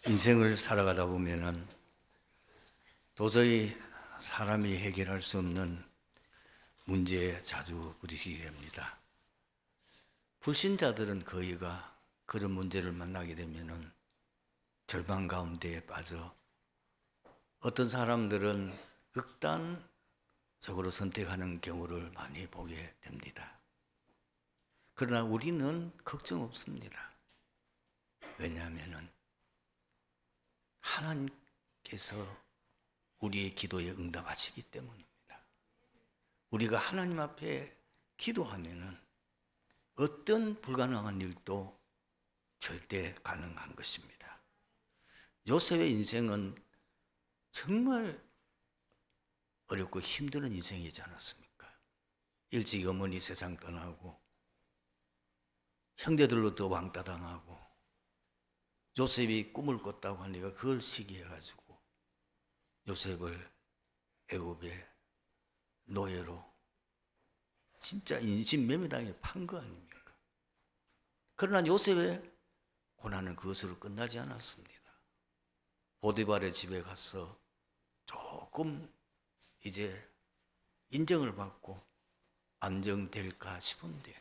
인생을 살아가다 보면은 도저히 사람이 해결할 수 없는 문제에 자주 부딪히게 됩니다. 불신자들은 거의가 그런 문제를 만나게 되면은 절망 가운데에 빠져 어떤 사람들은 극단적으로 선택하는 경우를 많이 보게 됩니다. 그러나 우리는 걱정 없습니다. 왜냐하면은 하나님께서 우리의 기도에 응답하시기 때문입니다. 우리가 하나님 앞에 기도하면은 어떤 불가능한 일도 절대 가능한 것입니다. 요셉의 인생은 정말 어렵고 힘든 인생이지 않았습니까? 일찍 어머니 세상 떠나고 형제들로부터 왕따 당하고 요셉이 꿈을 꿨다고 하니까 그걸 시기해가지고 요셉을 애굽의 노예로 진짜 인신매매당해 판 거 아닙니까? 그러나 요셉의 고난은 그것으로 끝나지 않았습니다. 보디발의 집에 가서 조금 이제 인정을 받고 안정될까 싶은데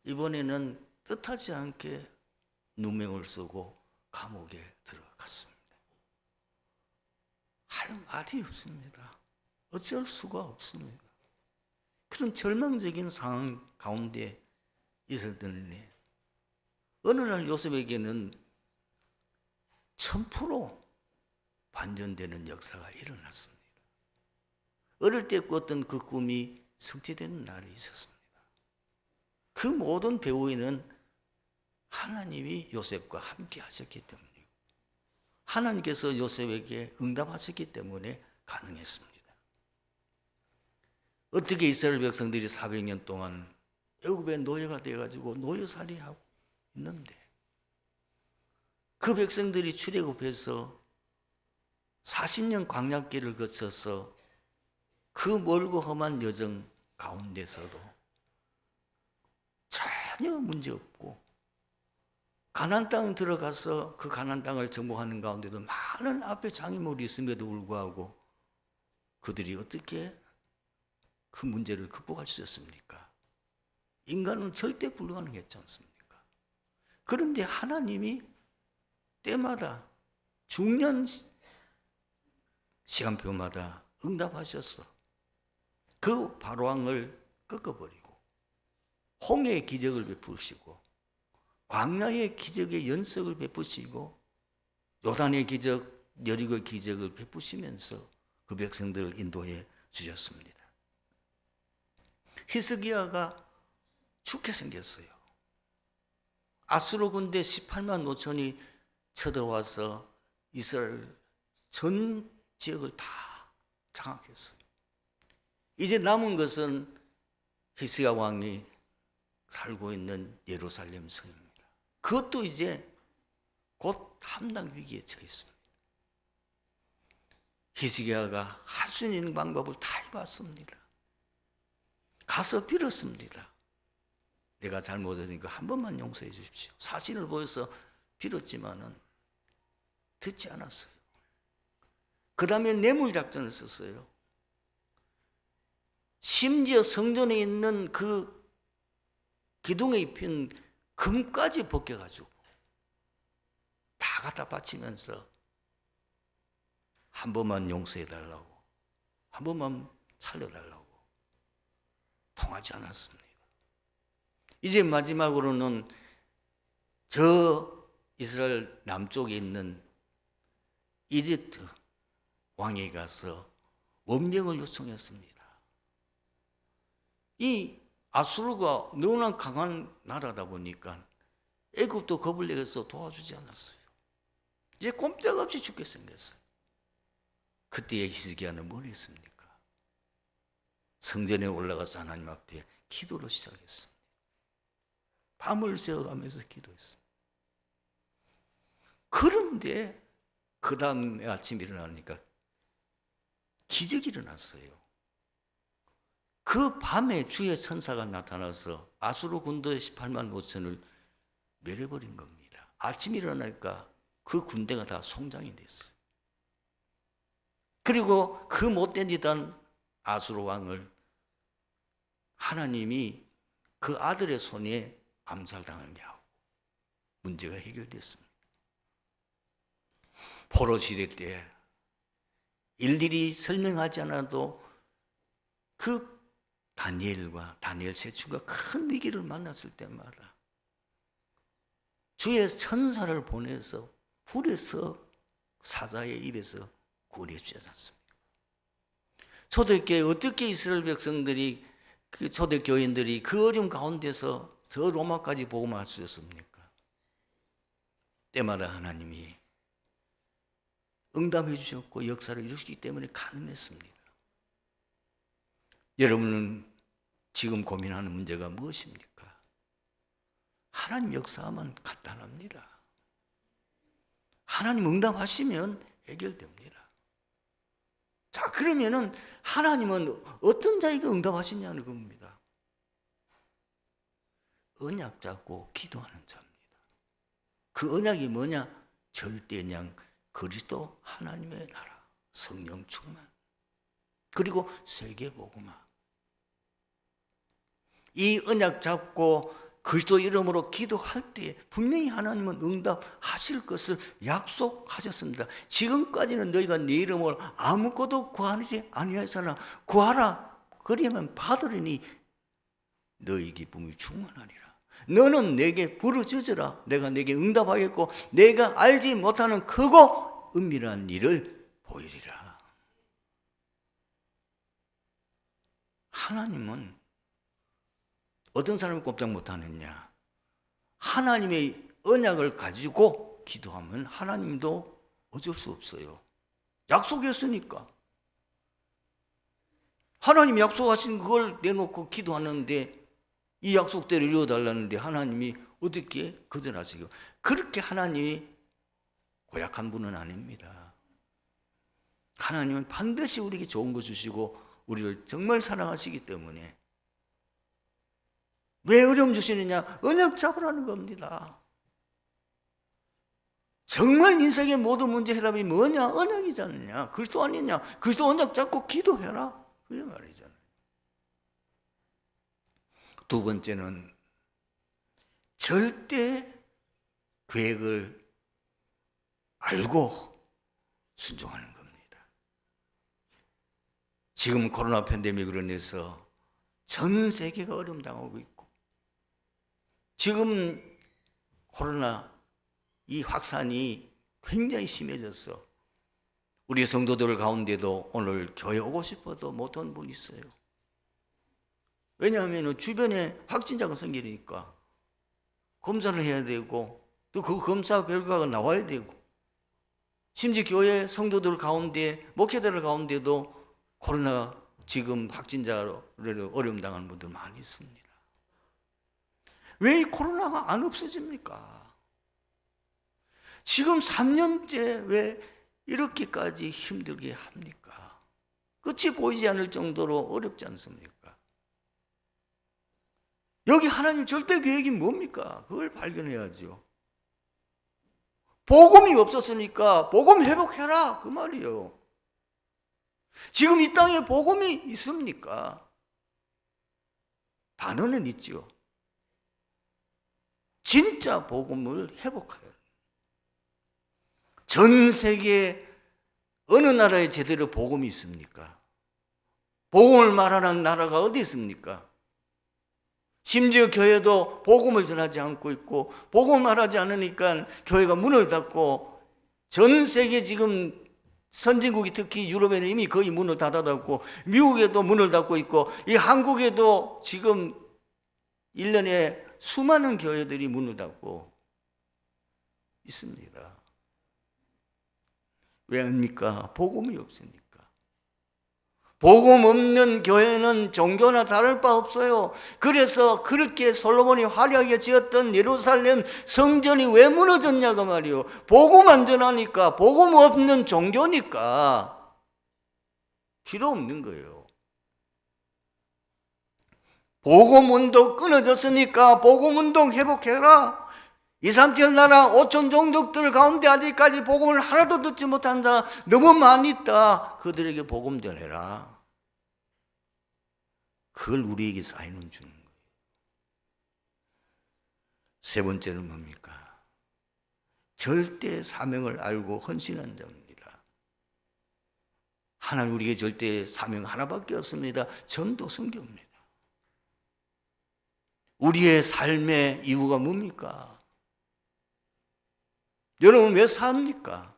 이번에는 뜻하지 않게 누명을 쓰고 감옥에 들어갔습니다. 할 말이 없습니다. 어쩔 수가 없습니다. 그런 절망적인 상황 가운데 있었더니 어느 날 요셉에게는 1000% 반전되는 역사가 일어났습니다. 어릴 때 꿨던 그 꿈이 성취되는 날이 있었습니다. 그 모든 배후에는 하나님이 요셉과 함께 하셨기 때문이고 하나님께서 요셉에게 응답하셨기 때문에 가능했습니다. 어떻게 이스라엘 백성들이 400년 동안 애굽의 노예가 되어가지고 노예살이하고 있는데 그 백성들이 출애굽해서 40년 광야길을 거쳐서 그 멀고 험한 여정 가운데서도 전혀 문제 없고 가나안 땅에 들어가서 그 가나안 땅을 정복하는 가운데도 많은 앞에 장애물이 있음에도 불구하고 그들이 어떻게 그 문제를 극복할 수 있었습니까? 인간은 절대 불가능했지 않습니까? 그런데 하나님이 때마다 중년 시간표마다 응답하셨어. 그 바로왕을 꺾어버리고 홍해의 기적을 베푸시고 광야의 기적의 연석을 베푸시고 요단의 기적, 여리고의 기적을 베푸시면서 그 백성들을 인도해 주셨습니다. 히스기야가 죽게 생겼어요. 아수르 군대 18만 5천이 쳐들어와서 이스라엘 전 지역을 다 장악했어요. 이제 남은 것은 히스기야 왕이 살고 있는 예루살렘 성입니다. 그것도 이제 곧 함락 위기에 처했습니다. 히스기야가 할 수 있는 방법을 다 해봤습니다. 가서 빌었습니다. 내가 잘못했으니까 한 번만 용서해 주십시오. 사진을 보여서 빌었지만은 듣지 않았어요. 그 다음에 뇌물작전을 썼어요. 심지어 성전에 있는 그 기둥에 입힌 금까지 벗겨가지고 다 갖다 바치면서 한 번만 용서해달라고, 한 번만 살려달라고 통하지 않았습니다. 이제 마지막으로는 저 이스라엘 남쪽에 있는 이집트 왕에 가서 원병을 요청했습니다. 이 아수르가 너무나 강한 나라다 보니까 애굽도 겁을 내서 도와주지 않았어요. 이제 꼼짝없이 죽게 생겼어요. 그때의 히스기야는 뭘 했습니까? 성전에 올라가서 하나님 앞에 기도를 시작했습니다. 밤을 새워가면서 기도했습니다. 그런데 그 다음에 아침 일어나니까 기적이 일어났어요. 그 밤에 주의 천사가 나타나서 아수르 군도의 18만 5천을 멸해버린 겁니다. 아침 일어나니까 그 군대가 다 송장이 됐어요. 그리고 그 못된 짓한 아수르 왕을 하나님이 그 아들의 손에 암살당하게 하고 문제가 해결됐습니다. 포로 시대 때 일일이 설명하지 않아도 그 다니엘과 다니엘 세 친구가 큰 위기를 만났을 때마다 주의 천사를 보내서 불에서 사자의 입에서 구원해 주지 않습니까? 초대교회 어떻게 이스라엘 백성들이 그 초대교인들이 그 어려움 가운데서 저 로마까지 복음할 수 있었습니까? 때마다 하나님이 응답해 주셨고 역사를 이루시기 때문에 가능했습니다. 여러분은 지금 고민하는 문제가 무엇입니까? 하나님 역사하면 간단합니다. 하나님 응답하시면 해결됩니다. 자, 그러면은 하나님은 어떤 자에게 응답하시냐는 겁니다. 언약 잡고 기도하는 자입니다. 그 언약이 뭐냐? 절대량 그리스도 하나님의 나라, 성령 충만, 그리고 세계복음화. 이 언약 잡고 그리스도 이름으로 기도할 때 분명히 하나님은 응답하실 것을 약속하셨습니다. 지금까지는 너희가 내 이름을 아무것도 구하지 아니하였으나 구하라 그리하면 받으리니 너희 기쁨이 충만하리라. 너는 내게 부르짖으라 내가 내게 응답하겠고 내가 알지 못하는 크고 은밀한 일을 보이리라. 하나님은 어떤 사람이 꼼짝 못하느냐? 하나님의 언약을 가지고 기도하면 하나님도 어쩔 수 없어요. 약속했으니까. 하나님이 약속하신 그걸 내놓고 기도하는데 이 약속대로 이루어달라는데 하나님이 어떻게 거절하시고, 그렇게 하나님이 고약한 분은 아닙니다. 하나님은 반드시 우리에게 좋은 거 주시고 우리를 정말 사랑하시기 때문에 왜 어려움 주시느냐? 언약 잡으라는 겁니다. 정말 인생의 모든 문제 해답이 뭐냐? 언약이지 않느냐? 그리스도 아니냐? 그리스도 언약 잡고 기도해라. 그게 말이잖아요. 두 번째는 절대 계획을 알고 순종하는 겁니다. 지금 코로나 팬데믹으로 인해서 전 세계가 어려움 당하고 있고, 지금 코로나 이 확산이 굉장히 심해졌어. 우리 성도들 가운데도 오늘 교회 오고 싶어도 못 온 분이 있어요. 왜냐하면 주변에 확진자가 생기니까 검사를 해야 되고 또 그 검사 결과가 나와야 되고, 심지어 교회 성도들 가운데 목회자들 가운데도 코로나 지금 확진자로 어려움 당하는 분들 많이 있습니다. 왜 이 코로나가 안 없어집니까? 지금 3년째 왜 이렇게까지 힘들게 합니까? 끝이 보이지 않을 정도로 어렵지 않습니까? 여기 하나님 절대 계획이 뭡니까? 그걸 발견해야죠. 복음이 없었으니까 복음 회복해라 그 말이에요. 지금 이 땅에 복음이 있습니까? 단어는 있죠. 진짜 복음을 회복하여 전 세계 어느 나라에 제대로 복음이 있습니까? 복음을 말하는 나라가 어디 있습니까? 심지어 교회도 복음을 전하지 않고 있고, 복음을 말하지 않으니까 교회가 문을 닫고, 전 세계 지금 선진국이 특히 유럽에는 이미 거의 문을 닫아닫고, 미국에도 문을 닫고 있고, 이 한국에도 지금 1년에 수많은 교회들이 문을 닫고 있습니다. 왜 합니까? 복음이 없으니까. 복음 없는 교회는 종교나 다를 바 없어요. 그래서 그렇게 솔로몬이 화려하게 지었던 예루살렘 성전이 왜 무너졌냐고 말이요. 복음 안 전하니까, 복음 없는 종교니까 필요 없는 거예요. 복음 운동 끊어졌으니까 복음 운동 회복해라. 이삼칠 나라 5천 종족들 가운데 아직까지 복음을 하나도 듣지 못한 자 너무 많이 있다. 그들에게 복음 전해라. 그걸 우리에게 사인을 주는 거예요. 세 번째는 뭡니까? 절대 사명을 알고 헌신한 자입니다. 하나님 우리에게 절대 사명 하나밖에 없습니다. 전도 선교입니다. 우리의 삶의 이유가 뭡니까? 여러분 왜 삽니까?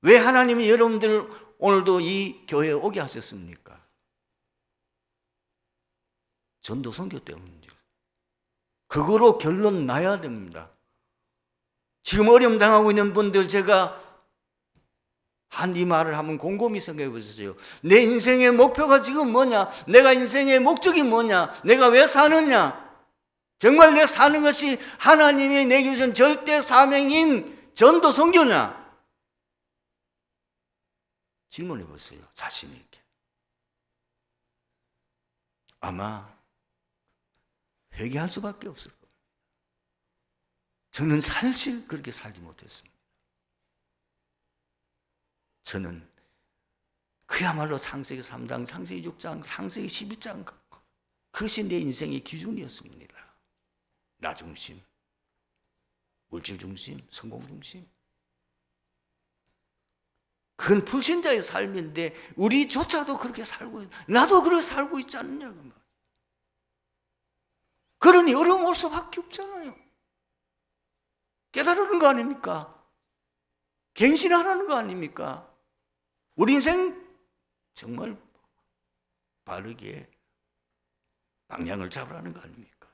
왜 하나님이 여러분들 오늘도 이 교회에 오게 하셨습니까? 전도 선교 때문이죠. 그거로 결론 나야 됩니다. 지금 어려움 당하고 있는 분들 제가 한 이 말을 한번 곰곰이 생각해 보세요. 내 인생의 목표가 지금 뭐냐? 내가 인생의 목적이 뭐냐? 내가 왜 사느냐? 정말 내 사는 것이 하나님이 내게 주신 절대 사명인 전도 선교냐? 질문해 보세요. 자신에게. 아마 회개할 수밖에 없을 겁니다. 저는 사실 그렇게 살지 못했습니다. 저는 그야말로 창세기 3장, 창세기 6장, 창세기 11장 그것이 내 인생의 기준이었습니다. 나 중심, 물질 중심, 성공 중심. 그건 불신자의 삶인데 우리조차도 그렇게 살고 있, 나도 그렇게 살고 있지 않느냐. 그러니 어려움 올 수밖에 없잖아요. 깨달으는 거 아닙니까? 갱신하라는 거 아닙니까? 우리 인생 정말 바르게 방향을 잡으라는 거 아닙니까?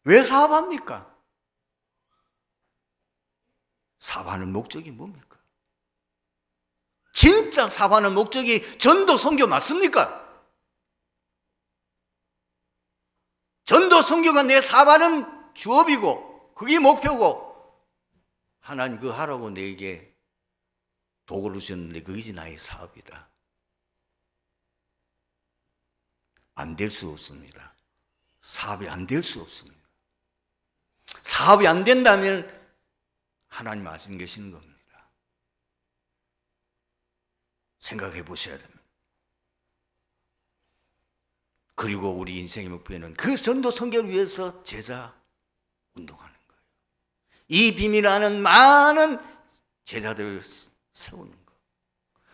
왜 사업합니까? 사업하는 목적이 뭡니까? 진짜 사업하는 목적이 전도 선교 맞습니까? 전도 선교가 내 사업하는 주업이고 그게 목표고 하나님 그거 하라고 내게 도구를 주셨는데 그것이 나의 사업이다. 안 될 수 없습니다. 사업이 안 될 수 없습니다. 사업이 안 된다면 하나님 아시는 계시는 겁니다. 생각해 보셔야 됩니다. 그리고 우리 인생의 목표는 그 전도 선교를 위해서 제자 운동하는 거예요. 이 비밀을 아는 많은 제자들을 세우는 것.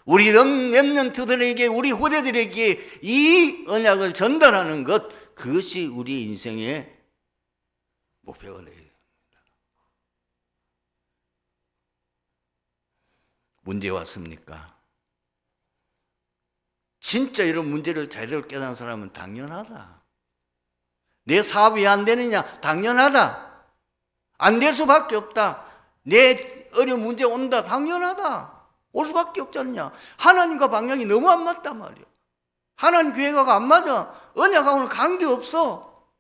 우리 렘넌트들에게 우리 후대들에게 이 언약을 전달하는 것 그것이 우리 인생의 목표가 되어야 됩니다. 문제 왔습니까? 진짜 이런 문제를 제대로 깨달은 사람은 당연하다. 내 사업이 안 되느냐? 당연하다. 안 될 수밖에 없다. 내 어려운 문제 온다. 당연하다. 올 수밖에 없지 않냐? 하나님과 방향이 너무 안 맞단 말이야. 하나님 계획하고 안 맞아. 언약하고는 관계없어.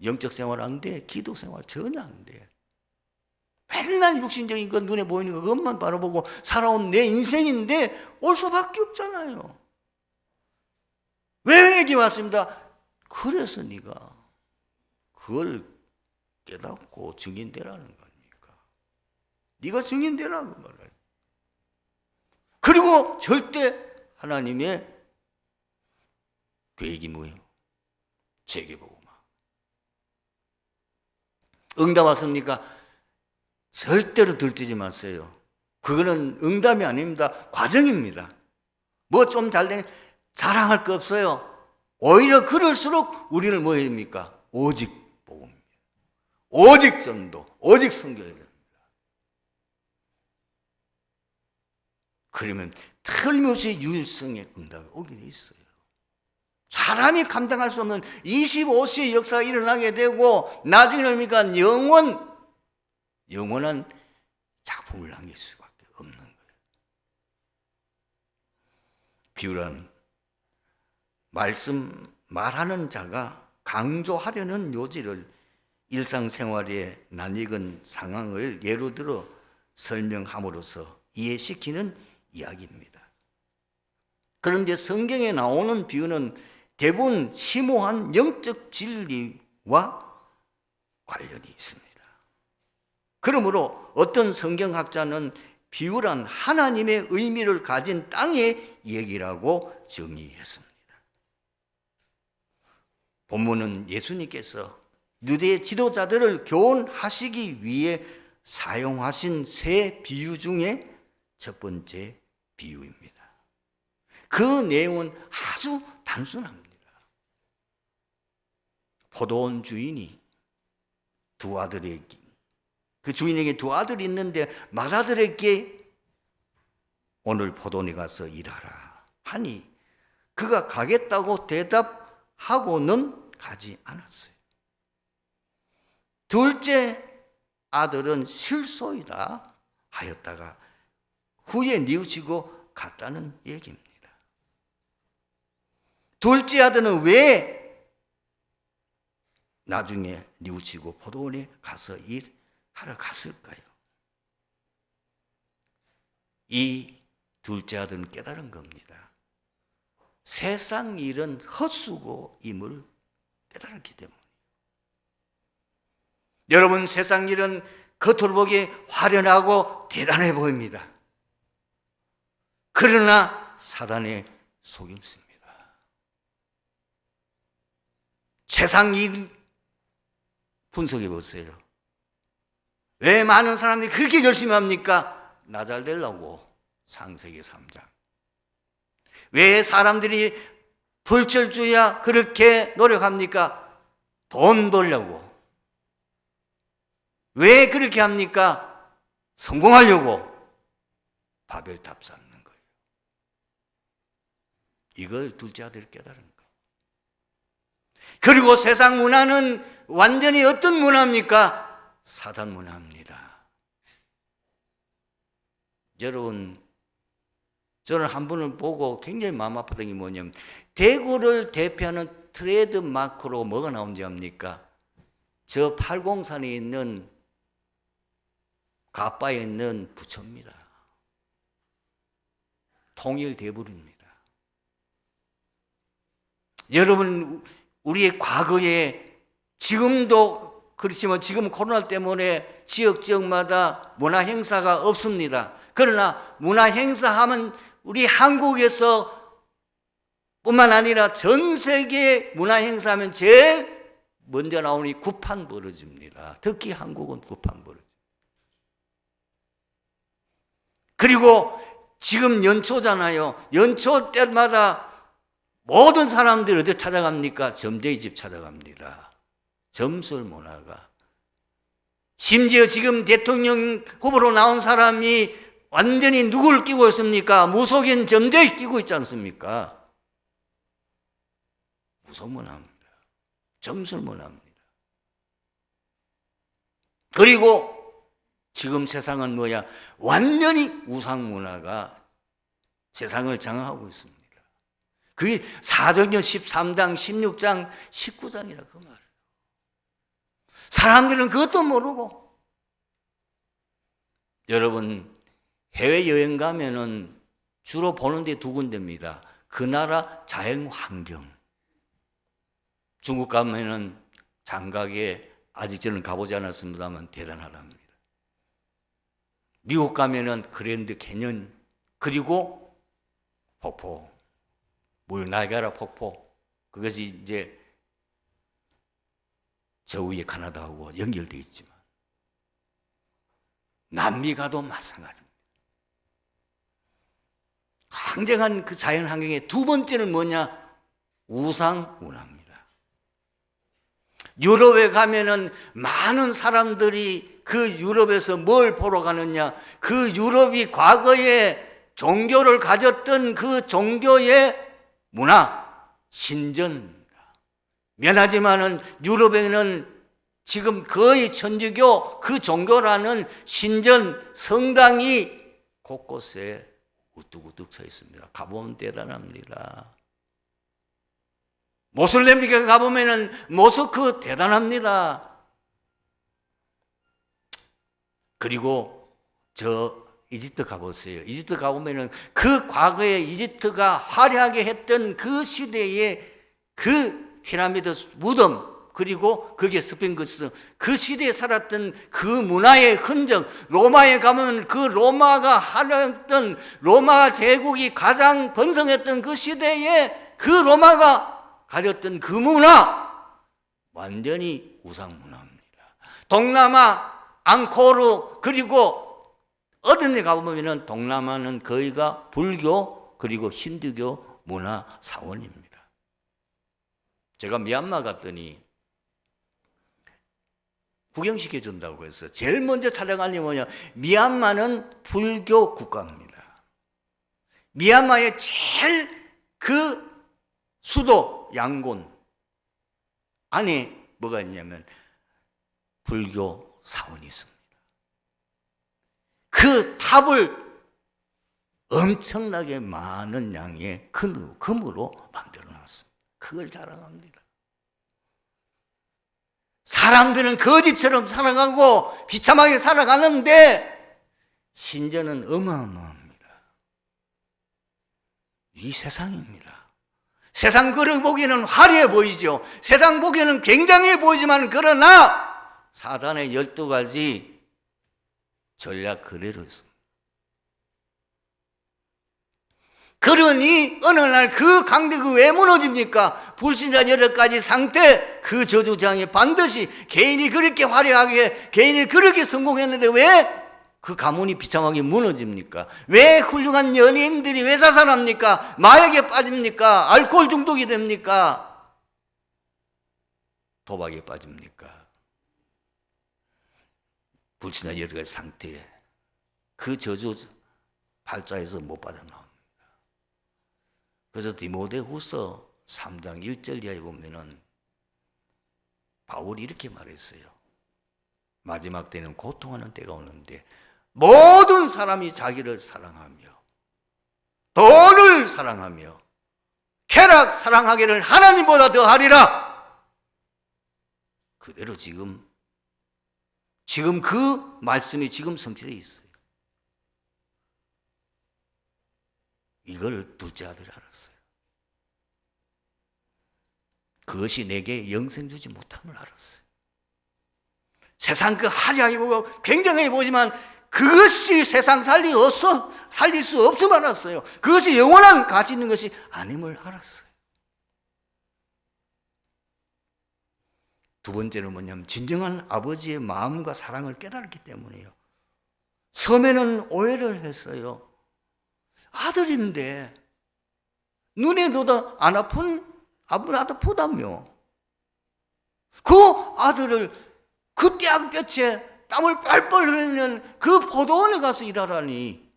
영적 생활 안 돼. 기도 생활 전혀 안 돼. 맨날 육신적인 것 눈에 보이는 것만 바라보고 살아온 내 인생인데 올 수밖에 없잖아요. 왜 여기 왔습니다? 그래서 네가 그걸 깨닫고 증인되라는 거 아닙니까? 네가 증인되라는 말이야. 그리고 절대 하나님의 계획이 뭐예요? 재개복음화. 응답 왔습니까? 절대로 들뜨지 마세요. 그거는 응답이 아닙니다. 과정입니다. 뭐 좀 잘 되는 자랑할 거 없어요. 오히려 그럴수록 우리는 뭐 해야 됩니까? 오직 복음입니다. 오직 전도, 오직 선교해야 됩니다. 그러면 틀림없이 유일성의 응답이 오게 돼 있어요. 사람이 감당할 수 없는 25세의 역사가 일어나게 되고 나중에 뭡니까? 영원한 작품을 남길 수밖에 없는 거예요. 비유란 말하는 자가 강조하려는 요지를 일상생활에 낯익은 상황을 예로 들어 설명함으로써 이해시키는 이야기입니다. 그런데 성경에 나오는 비유는 대부분 심오한 영적 진리와 관련이 있습니다. 그러므로 어떤 성경학자는 비유란 하나님의 의미를 가진 땅의 얘기라고 정의했습니다. 본문은 예수님께서 유대 지도자들을 교훈하시기 위해 사용하신 세 비유 중에 첫 번째 비유입니다. 그 내용은 아주 단순합니다. 포도원 주인이 두 아들에게, 그 주인에게 두 아들이 있는데 맏아들에게 오늘 포도원에 가서 일하라 하니 그가 가겠다고 대답하고는 가지 않았어요. 둘째 아들은 실소이다 하였다가 후에 뉘우치고 갔다는 얘기입니다. 둘째 아들은 왜 나중에 뉘우치고 포도원에 가서 일하러 갔을까요? 이 둘째 아들은 깨달은 겁니다. 세상 일은 헛수고임을 깨달았기 때문에. 여러분, 세상 일은 겉으로 보기에 화려하고 대단해 보입니다. 그러나 사단의 속임수입니다. 세상 일 분석해 보세요. 왜 많은 사람들이 그렇게 열심히 합니까? 나 잘 되려고. 창세기 3장. 왜 사람들이 불철주야 그렇게 노력합니까? 돈 벌려고. 왜 그렇게 합니까? 성공하려고. 바벨탑 쌓는 거예요. 이걸 둘째 아들이 깨달은 거예요. 그리고 세상 문화는 완전히 어떤 문화입니까? 사단 문화입니다. 여러분, 저는 한 분을 보고 굉장히 마음 아팠던 게 뭐냐면, 대구를 대표하는 트레이드 마크로 뭐가 나온지 압니까? 저 팔공산에 있는 가빠에 있는 부처입니다. 통일대불입니다. 여러분, 우리의 과거에 지금도 그렇지만 지금 코로나 때문에 지역마다 문화 행사가 없습니다. 그러나 문화 행사하면 우리 한국에서 뿐만 아니라 전 세계 문화 행사하면 제일 먼저 나오니 구판 벌어집니다. 특히 한국은 구판 벌어집니다. 그리고 지금 연초잖아요. 연초 때마다 모든 사람들이 어디 찾아갑니까? 점쟁이 집 찾아갑니다. 점술 문화가. 심지어 지금 대통령 후보로 나온 사람이 완전히 누구를 끼고 있습니까? 무속인 점쟁이 끼고 있지 않습니까? 무속 문화입니다. 점술 문화입니다. 그리고 지금 세상은 뭐야? 완전히 우상 문화가 세상을 장악하고 있습니다. 그게 사도행전 13장, 16장, 19장이라 그 말이에요. 사람들은 그것도 모르고. 여러분, 해외여행 가면은 주로 보는 데 두 군데입니다. 그 나라 자연 환경. 중국 가면은 장각에 아직 저는 가보지 않았습니다만 대단하답니다. 미국 가면은 그랜드 캐년, 그리고 폭포. 물 나이아가라 폭포. 그것이 이제 저 위에 카나다하고 연결되어 있지만 남미 가도 마찬가지입니다. 굉장한 그 자연 환경의 두 번째는 뭐냐? 우상 문화입니다. 유럽에 가면은 많은 사람들이 그 유럽에서 뭘 보러 가느냐? 그 유럽이 과거에 종교를 가졌던 그 종교의 문화, 신전. 미안하지만은 유럽에는 지금 거의 천주교 그 종교라는 신전 성당이 곳곳에 우뚝우뚝 서 있습니다. 가보면 대단합니다. 모슬렘교회 가보면은 모스크 대단합니다. 그리고 저 이집트 가보세요. 이집트 가보면은 그 과거에 이집트가 화려하게 했던 그 시대의 그 피라미드 무덤, 그리고 그게 스핑크스, 그 시대에 살았던 그 문화의 흔적, 로마에 가면 그 로마가 하였던 로마 제국이 가장 번성했던 그 시대에 그 로마가 가졌던 그 문화, 완전히 우상 문화입니다. 동남아 앙코르, 그리고 어떤 데 가보면 동남아는 거의가 불교 그리고 힌두교 문화 사원입니다. 제가 미얀마 갔더니 구경시켜 준다고 해서 제일 먼저 찾아간 게 뭐냐, 미얀마는 불교 국가입니다. 미얀마의 제일 그 수도 양곤 안에 뭐가 있냐면 불교 사원이 있습니다. 그 탑을 엄청나게 많은 양의 금으로 만들어 놨습니다. 그걸 자랑합니다. 사람들은 거지처럼 살아가고 비참하게 살아가는데 신전은 어마어마합니다. 이 세상입니다. 세상 그릇 보기에는 화려해 보이죠. 세상 보기에는 굉장해 보이지만 그러나 사단의 12가지 전략 그대로 있습니다. 그러니 어느 날 그 강대가 왜 무너집니까? 불신자 8가지 상태, 그 저주장이 반드시 개인이 그렇게 화려하게, 개인이 그렇게 성공했는데 왜 그 가문이 비참하게 무너집니까? 왜 훌륭한 연예인들이 왜 자살합니까? 마약에 빠집니까? 알코올 중독이 됩니까? 도박에 빠집니까? 불신자 8가지 상태에 그 저주 팔자에서 못 빠져나옵니다. 그래서 디모데후서 3장 1절 이하에 보면은 바울이 이렇게 말했어요. 마지막 때는 고통하는 때가 오는데 모든 사람이 자기를 사랑하며 돈을 사랑하며 쾌락 사랑하기를 하나님보다 더 하리라. 그대로 지금 그 말씀이 지금 성취되어 있어요. 이걸 둘째 아들이 알았어요. 그것이 내게 영생 주지 못함을 알았어요. 세상 그 화려하게 보고 굉장해 보지만 그것이 세상 살릴 수 없음을 알았어요. 그것이 영원한 가치 있는 것이 아님을 알았어요. 두 번째는 뭐냐면 진정한 아버지의 마음과 사랑을 깨달았기 때문이에요. 처음에는 오해를 했어요. 아들인데 눈에 넣어도 안 아프다며. 그 아들을 그 떼약볕에 땀을 뻘뻘 흘리는 그 포도원에 가서 일하라니.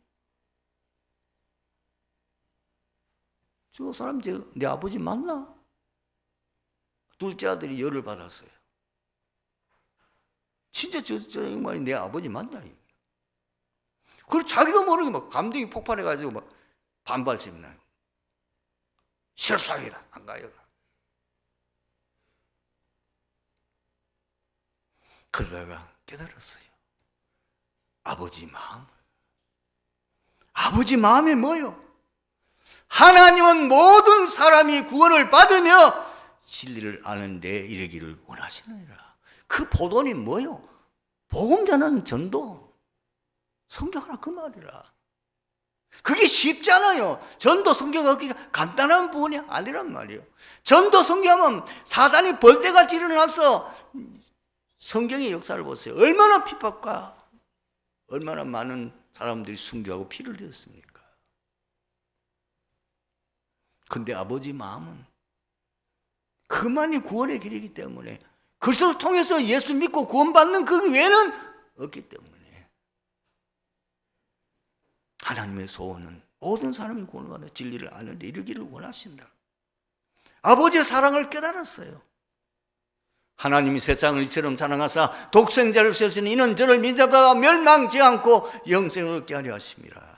저 사람 내 아버지 맞나? 둘째 아들이 열을 받았어요. 진짜 저 양반이 내 아버지 맞나? 그리고 자기도 모르게 막 감정이 폭발해가지고 막 반발심이 나요. 실수하기라 안 가요. 그러다가 깨달았어요. 아버지 마음을. 아버지 마음이 뭐요? 하나님은 모든 사람이 구원을 받으며 진리를 아는 데 이르기를 원하시느니라. 그 포도원이 뭐요? 복음 전하는 전도. 성경하라 그 말이라. 그게 쉽지 않아요. 전도 성경하기가 간단한 부분이 아니란 말이에요. 전도 성경하면 사단이 벌떼같이 일어나서 성경의 역사를 보세요. 얼마나 핍박과 얼마나 많은 사람들이 순교하고 피를 흘렸습니까? 근데 아버지 마음은 그만이 구원의 길이기 때문에 그것을 통해서 예수 믿고 구원받는 그 외에는 없기 때문에 하나님의 소원은 모든 사람이 구원을 받아 진리를 아는 데 이르기를 원하신다. 아버지의 사랑을 깨달았어요. 하나님이 세상을 이처럼 사랑하사 독생자를 주셨으니 이는 저를 믿어가 멸망치 않고 영생을 얻게 하려 하심이라.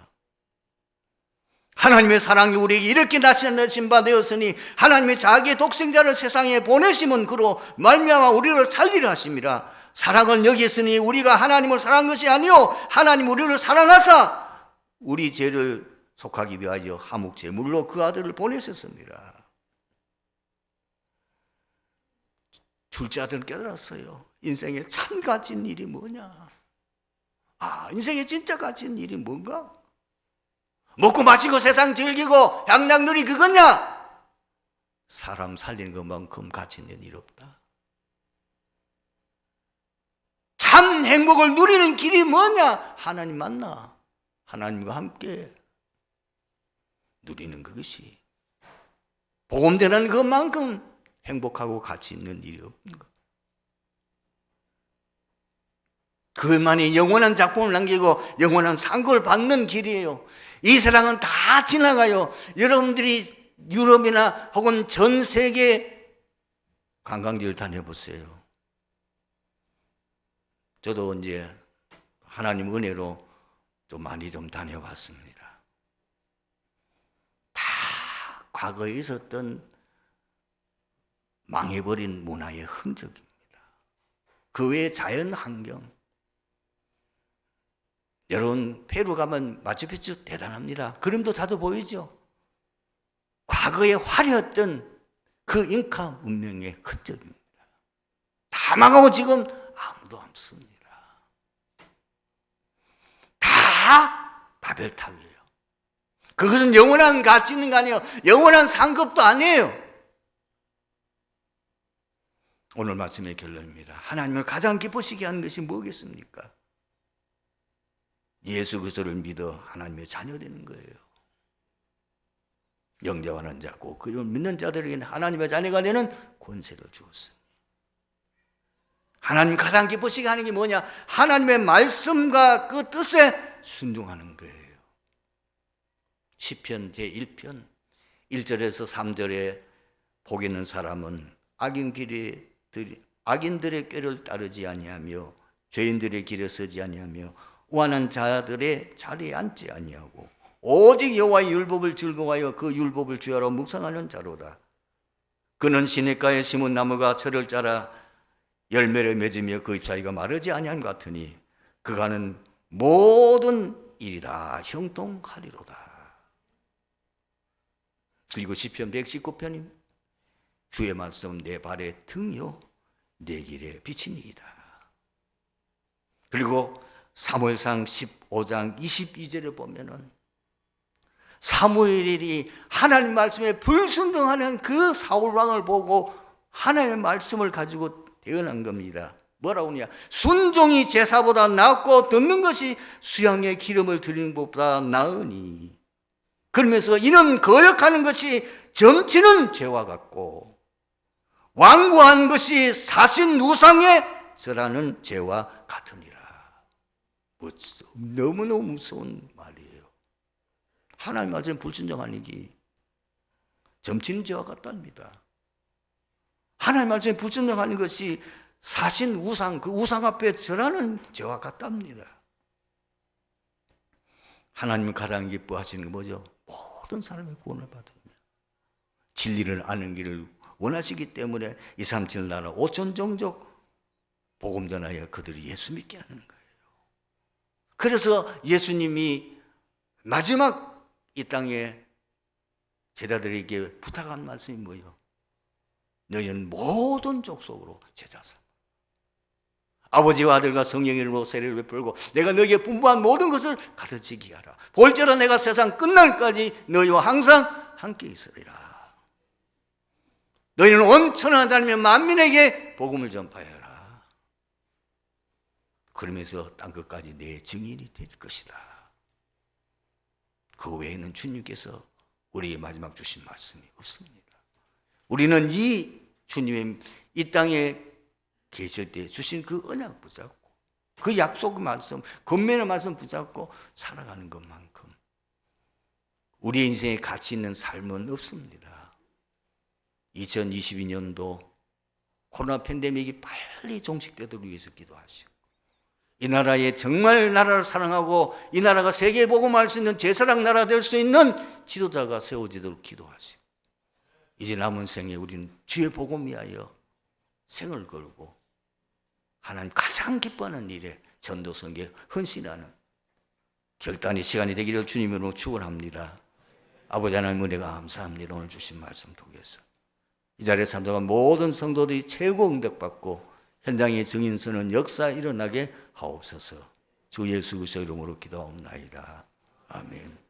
하나님의 사랑이 우리에게 이렇게 나신 바 되었으니 하나님이 자기의 독생자를 세상에 보내심은 그로 말미암아 우리를 살리려 하심이라. 사랑은 여기 있으니 우리가 하나님을 사랑한 것이 아니요 하나님 우리를 사랑하사 우리 죄를 속하기 위하여 화목 제물로 그 아들을 보내셨습니다. 둘째 아들은 깨달았어요. 인생에 참 가진 일이 뭐냐? 인생에 진짜 가진 일이 뭔가? 먹고 마시고 세상 즐기고 향락 누리 그거냐? 사람 살리는 것만큼 가치 있는 일 없다. 참 행복을 누리는 길이 뭐냐? 하나님 만나 하나님과 함께 누리는 그것이 복음 되는 것만큼 행복하고 가치 있는 일이 없는 것. 그것만이 영원한 작품을 남기고 영원한 상급을 받는 길이에요. 이 세상은 다 지나가요. 여러분들이 유럽이나 혹은 전 세계 관광지를 다녀보세요. 저도 이제 하나님 은혜로 좀 많이 좀 다녀봤습니다. 다 과거에 있었던 망해버린 문화의 흔적입니다. 그 외의 자연 환경. 여러분 페루 가면 마추픽추 대단합니다. 그림도 자주 보이죠. 과거에 화려했던 그 잉카 문명의 흔적입니다. 다 망하고 지금 아무도 없습니다. 다 바벨탑이에요. 그것은 영원한 가치 있는 거 아니에요. 영원한 상급도 아니에요. 오늘 말씀의 결론입니다. 하나님을 가장 기쁘시게 하는 것이 뭐겠습니까? 예수 그리스도를 믿어 하나님의 자녀 되는 거예요. 영접하는 자고 그리고 믿는 자들에게는 하나님의 자녀가 되는 권세를 주었어요. 하나님 가장 기쁘시게 하는 게 뭐냐? 하나님의 말씀과 그 뜻에 순종하는 거예요. 시편 제1편 1절에서 3절에 복 있는 사람은 악인들의 꾀를 따르지 아니하며 죄인들의 길에 서지 아니하며 오한한 자들의 자리에 앉지 아니하고 오직 여호와의 율법을 즐거워하여 그 율법을 주야로 묵상하는 자로다. 그는 시냇가에 심은 나무가 철을 짜라 열매를 맺으며 그 잎사귀가 마르지 아니한 것 같으니 그가 하는 모든 일이 다 형통하리로다. 그리고 시편 119편입니다. 주의 말씀 내 발의 등이요 내 길의 빛이니이다. 그리고 사무엘상 15장 22절에 보면은 사무엘이 하나님 말씀에 불순종하는 그 사울왕을 보고 하나님의 말씀을 가지고 태어난 겁니다. 뭐라고 하냐? 순종이 제사보다 낫고 듣는 것이 수양의 기름을 드리는 것보다 나으니 그러면서 이는 거역하는 것이 점치는 죄와 같고 완고한 것이 사신 우상에 절하는 죄와 같으니라. 너무너무 무서운 말이에요. 하나님 말씀에 불순종하는 게 점치는 죄와 같답니다. 하나님 말씀에 불순종하는 것이 사신 우상, 그 우상 앞에 절하는 죄와 같답니다. 하나님은 가장 기뻐하시는 게 뭐죠? 모든 사람의 구원을 받으며 진리를 아는 길을 원하시기 때문에 2, 3, 7 나라 5천 종족 복음 전하여 그들이 예수 믿게 하는 거예요. 그래서 예수님이 마지막 이 땅에 제자들에게 부탁한 말씀이 뭐예요? 너희는 모든 족속으로 제자 삼아 아버지와 아들과 성령의 이름으로 세례를 베풀고 내가 너희에게 분부한 모든 것을 가르치게 하라. 볼지어다 내가 세상 끝날까지 너희와 항상 함께 있으리라. 너희는 온 천하 다니며 만민에게 복음을 전파하라. 그러면서 땅 끝까지 내 증인이 될 것이다. 그 외에는 주님께서 우리에게 마지막 주신 말씀이 없습니다. 우리는 이 주님의 이 땅에 계실 때 주신 그 언약 붙잡고 그 약속 말씀, 권면의 말씀 붙잡고 살아가는 것만큼 우리의 인생에 가치 있는 삶은 없습니다. 2022년도 코로나 팬데믹이 빨리 종식되도록 위해서 기도하시고 이 나라에 정말 나라를 사랑하고 이 나라가 세계에 복음할 수 있는 제사랑 나라 될 수 있는 지도자가 세워지도록 기도하시고 이제 남은 생에 우리는 주의 복음 위하여 생을 걸고 하나님 가장 기뻐하는 일에 전도선교에 헌신하는 결단의 시간이 되기를 주님으로 축원합니다. 아버지 하나님 은혜가 감사합니다. 오늘 주신 말씀 통해서 이 자리에 참석한 모든 성도들이 최고 응답받고 현장의 증인서는 역사 일어나게 하옵소서. 주 예수 그리스도 이름으로 기도하옵나이다. 아멘.